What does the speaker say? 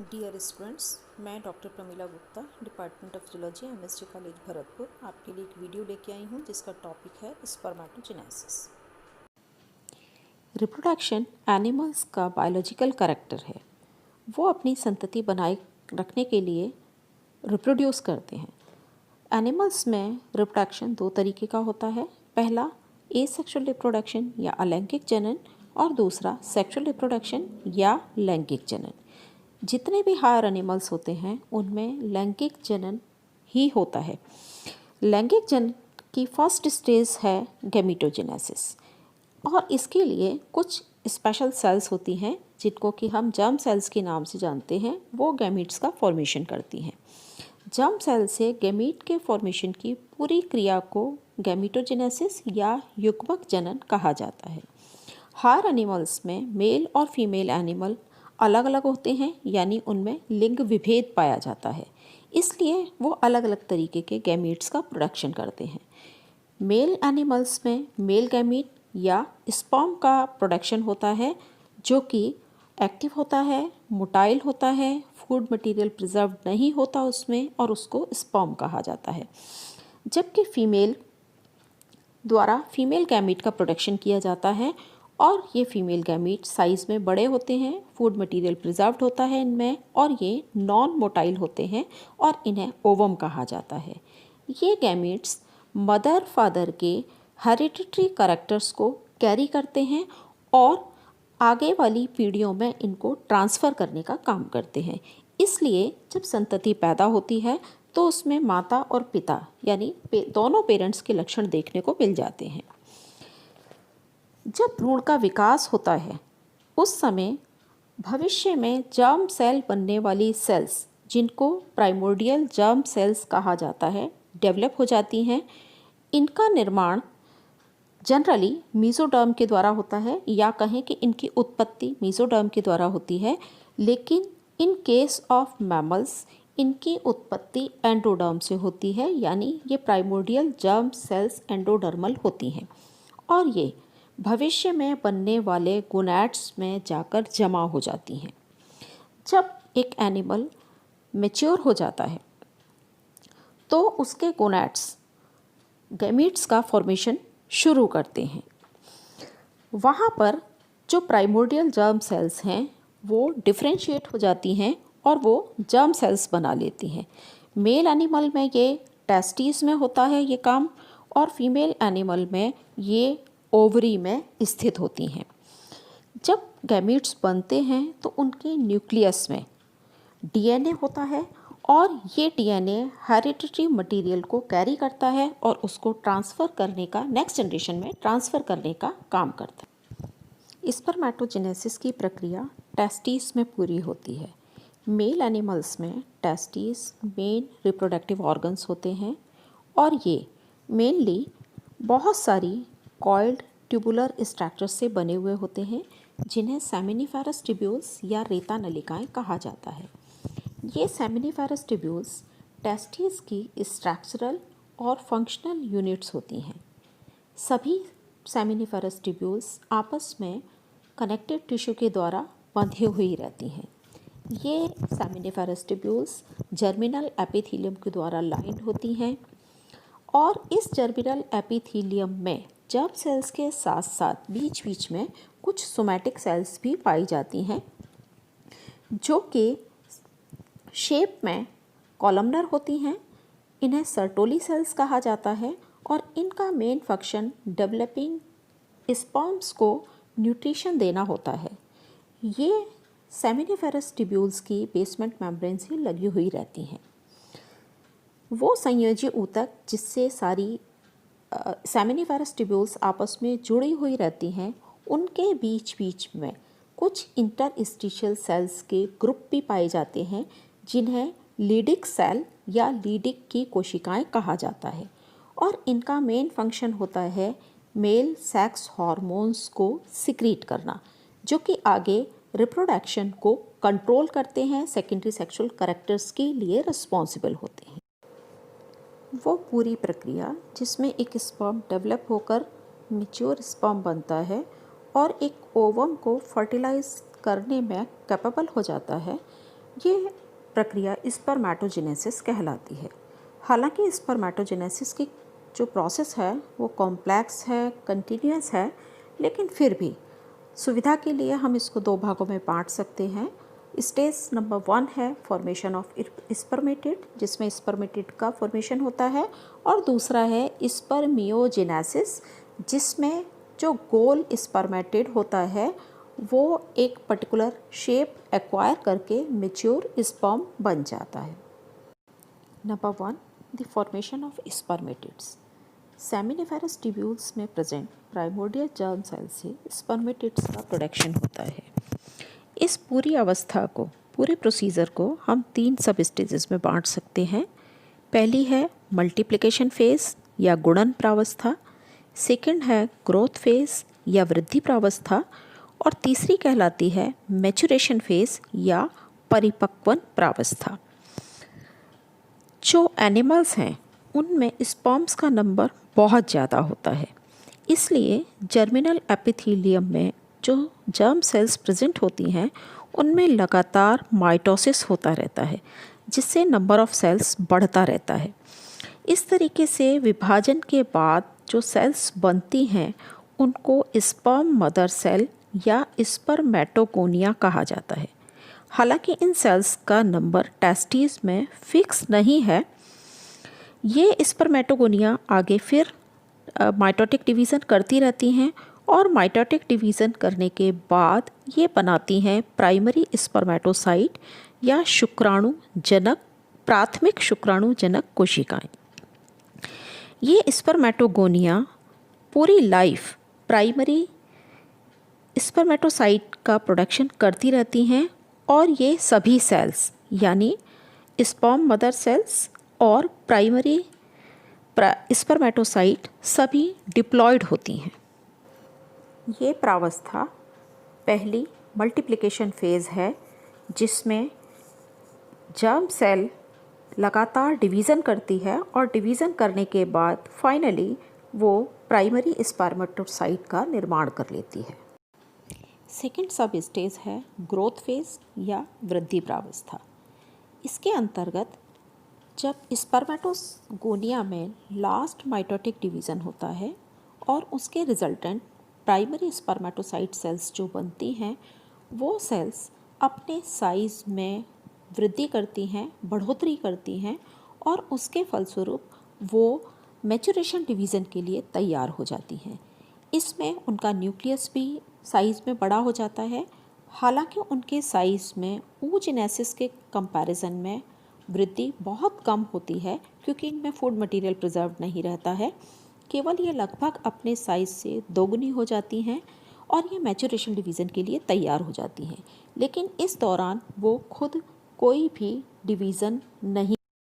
Dear students, मैं doctor Pramila Gupta, department of zoology, MSG college Bharatpur, आपके लिए एक वीडियो लेके आई हूँ जिसका टॉपिक है स्पर्मेटोजेनेसिस। रिप्रोडक्शन एनिमल्स का बायोलॉजिकल कैरेक्टर है। वो अपनी संतति बनाए रखने के लिए रिप्रोड्यूस करते हैं। एनिमल्स में रिप्रोडक्शन दो तरीके का होता है। पहला एसेक्सुअल रिप्रोडक्शन या अलैंगिक जनन और दूसरा सेक्सुअल रिप्रोडक्शन या लैंगिक जनन। जितने भी हायर एनिमल्स होते हैं उनमें लैंगिक जनन ही होता है। लैंगिक जनन की फर्स्ट स्टेज है गैमीटोजेनेसिस और इसके लिए कुछ स्पेशल सेल्स होती हैं जिनको कि हम जर्म सेल्स के नाम से जानते हैं। वो गैमीट्स का फॉर्मेशन करती हैं। जर्म सेल से गैमीट के फॉर्मेशन की पूरी क्रिया को गैमीटोजेनेसिस या युग्मक जनन कहा जाता है। हायर एनिमल्स में मेल और फीमेल एनिमल अलग अलग होते हैं, यानी उनमें लिंग विभेद पाया जाता है, इसलिए वो अलग अलग तरीके के गैमीट्स का प्रोडक्शन करते हैं। मेल एनिमल्स में मेल गैमीट या स्पर्म का प्रोडक्शन होता है जो कि एक्टिव होता है, मोटाइल होता है, फूड मटेरियल प्रिजर्व नहीं होता उसमें और उसको स्पर्म कहा जाता है। जबकि फीमेल द्वारा फीमेल गैमीट का प्रोडक्शन किया जाता है और ये फीमेल गैमीट साइज़ में बड़े होते हैं, फूड मटेरियल प्रिजर्व्ड होता है इनमें और ये नॉन मोटाइल होते हैं और इन्हें ओवम कहा जाता है। ये गैमीट्स मदर फादर के हेरिडिटरी कैरेक्टर्स को कैरी करते हैं और आगे वाली पीढ़ियों में इनको ट्रांसफ़र करने का काम करते हैं। इसलिए जब संतति पैदा होती है तो उसमें माता और पिता यानी दोनों पेरेंट्स के लक्षण देखने को मिल जाते हैं। जब भ्रूण का विकास होता है उस समय भविष्य में जर्म सेल बनने वाली सेल्स, जिनको प्राइमोर्डियल जर्म सेल्स कहा जाता है, डेवलप हो जाती हैं। इनका निर्माण जनरली मीजोडर्म के द्वारा होता है या कहें कि इनकी उत्पत्ति मीजोडर्म के द्वारा होती है, लेकिन इन केस ऑफ मैमल्स इनकी उत्पत्ति एंडोडर्म से होती है, यानी ये प्राइमोर्डियल जर्म सेल्स एंडोडर्मल होती हैं और ये भविष्य में बनने वाले गोनैड्स में जाकर जमा हो जाती हैं। जब एक एनिमल मैच्योर हो जाता है तो उसके गोनैड्स गैमीट्स का फॉर्मेशन शुरू करते हैं। वहाँ पर जो प्राइमोर्डियल जर्म सेल्स हैं वो डिफ्रेंशिएट हो जाती हैं और वो जर्म सेल्स बना लेती हैं। मेल एनिमल में ये टेस्टिस में होता है ये काम और फीमेल एनिमल में ये ओवरी में स्थित होती हैं। जब गैमीट्स बनते हैं तो उनके न्यूक्लियस में डीएनए होता है और ये डीएनए हेरिडिटरी मटेरियल को कैरी करता है और उसको ट्रांसफ़र करने का, नेक्स्ट जनरेशन में ट्रांसफ़र करने का काम करता है। स्पर्मेटोजेनेसिस की प्रक्रिया टेस्टिस में पूरी होती है। मेल एनिमल्स में टेस्टिस मेन रिप्रोडक्टिव ऑर्गन्स होते हैं और ये मेनली बहुत सारी कॉइल्ड ट्यूबुलर स्ट्रक्चर्स से बने हुए होते हैं जिन्हें सेमिनिफेरस ट्यूब्यूल्स या रेता नलिकाएं कहा जाता है। ये सेमिनिफेरस ट्यूब्यूल्स टेस्टिस की स्ट्रक्चरल और फंक्शनल यूनिट्स होती हैं। सभी सेमिनिफेरस ट्यूब्यूल्स आपस में कनेक्टिव टिश्यू के द्वारा बंधी हुई रहती हैं। ये सेमिनिफेरस ट्यूब्यूल्स जर्मिनल एपिथेलियम के द्वारा लाइंड होती हैं और इस जर्मिनल एपिथेलियम में जर्म सेल्स के साथ साथ बीच बीच में कुछ सोमैटिक सेल्स भी पाई जाती हैं जो कि शेप में कॉलमनर होती हैं। इन्हें सर्टोली सेल्स कहा जाता है और इनका मेन फंक्शन डेवलपिंग स्पर्म्स को न्यूट्रिशन देना होता है। ये सेमिनिफेरस ट्यूब्यूल्स की बेसमेंट मेम्ब्रेन से लगी हुई रहती हैं। वो संयोजी ऊतक जिससे सारी सेमिनिफेरस ट्यूब्यूल्स आपस में जुड़ी हुई रहती हैं, उनके बीच बीच में कुछ इंटरस्टिशियल सेल्स के ग्रुप भी पाए जाते हैं जिन्हें लीडिक सेल या लीडिक की कोशिकाएं कहा जाता है और इनका मेन फंक्शन होता है मेल सेक्स हार्मोन्स को सिक्रीट करना, जो कि आगे रिप्रोडक्शन को कंट्रोल करते हैं, सेकेंडरी सेक्सुअल कैरेक्टर्स के लिए रिस्पॉन्सिबल होते हैं। वो पूरी प्रक्रिया जिसमें एक स्पर्म डेवलप होकर मैच्योर स्पर्म बनता है और एक ओवम को फर्टिलाइज करने में कैपेबल हो जाता है, ये प्रक्रिया स्पर्मेटोजेनेसिस कहलाती है। हालांकि स्पर्मेटोजेनेसिस की जो प्रोसेस है वो कॉम्प्लेक्स है, कंटिन्यूअस है, लेकिन फिर भी सुविधा के लिए हम इसको दो भागों में बांट सकते हैं। स्टेज नंबर 1 है फॉर्मेशन ऑफ स्पर्मेटिड, जिसमें स्पर्मेटिड का फॉर्मेशन होता है, और दूसरा है स्पर्मियोजेनेसिस, जिसमें जो गोल स्पर्मेटिड होता है वो एक पर्टिकुलर शेप एक्वायर करके मैच्योर स्पर्म बन जाता है। Number 1, the formation of spermatids. Seminiferous tubules में प्रेजेंट प्राइमोर्डियल जर्म सेल से स्पर्मेटिड्स का प्रोडक्शन होता है। इस पूरी अवस्था को, पूरे प्रोसीजर को हम 3 सब स्टेजेस में बांट सकते हैं। पहली है मल्टीप्लिकेशन फेज या गुणन प्रावस्था, सेकंड है ग्रोथ फेज या वृद्धि प्रावस्था, और तीसरी कहलाती है मैच्योरेशन फेज या परिपक्वन प्रावस्था। जो एनिमल्स हैं उनमें स्पर्म्स का नंबर बहुत ज़्यादा होता है, इसलिए जर्मिनल एपिथेलियम में जो जर्म सेल्स प्रेजेंट होती हैं उनमें लगातार माइटोसिस होता रहता है, जिससे नंबर ऑफ सेल्स बढ़ता रहता है। इस तरीके से विभाजन के बाद जो सेल्स बनती हैं उनको स्पर्म मदर सेल या स्पर्मेटोगोनिया कहा जाता है। हालांकि इन सेल्स का नंबर टेस्टिस में फिक्स नहीं है। ये स्पर्मेटोगोनिया आगे फिर माइटोटिक डिवीज़न करती रहती हैं, और माइटोटिक डिवीज़न करने के बाद ये बनाती हैं प्राइमरी स्पर्मेटोसाइट या शुक्राणुजनक, प्राथमिक शुक्राणुजनक कोशिकाएं। ये स्पर्मेटोगोनिया पूरी लाइफ प्राइमरी स्पर्मेटोसाइट का प्रोडक्शन करती रहती हैं, और ये सभी सेल्स यानी स्पर्म मदर सेल्स और प्राइमरी स्पर्मेटोसाइट सभी डिप्लॉयड होती हैं। ये प्रावस्था पहली मल्टीप्लिकेशन फेज़ है, जिसमें जर्म सेल लगातार डिवीज़न करती है, और डिवीज़न करने के बाद फाइनली वो प्राइमरी स्पर्मेटोसाइट का निर्माण कर लेती है। सेकेंड सब स्टेज है ग्रोथ फेज या वृद्धि प्रावस्था। इसके अंतर्गत जब स्पर्मेटोगोनिया में लास्ट माइटोटिक डिवीज़न होता है और उसके रिजल्टेंट प्राइमरी स्पर्मेटोसाइट सेल्स जो बनती हैं वो सेल्स अपने साइज़ में वृद्धि करती हैं, बढ़ोतरी करती हैं, और उसके फलस्वरूप वो मैच्योरेशन डिवीज़न के लिए तैयार हो जाती हैं। इसमें उनका न्यूक्लियस भी साइज़ में बड़ा हो जाता है। हालांकि उनके साइज़ में oogenesis के कंपैरिजन में वृद्धि बहुत कम होती है, क्योंकि इनमें फूड मटेरियल प्रिजर्व नहीं रहता है। केवल ये लगभग अपने साइज़ से दोगुनी हो जाती हैं और ये मैच्योरेशन डिवीज़न के लिए तैयार हो जाती हैं। लेकिन इस दौरान वो खुद कोई भी डिवीज़न नहीं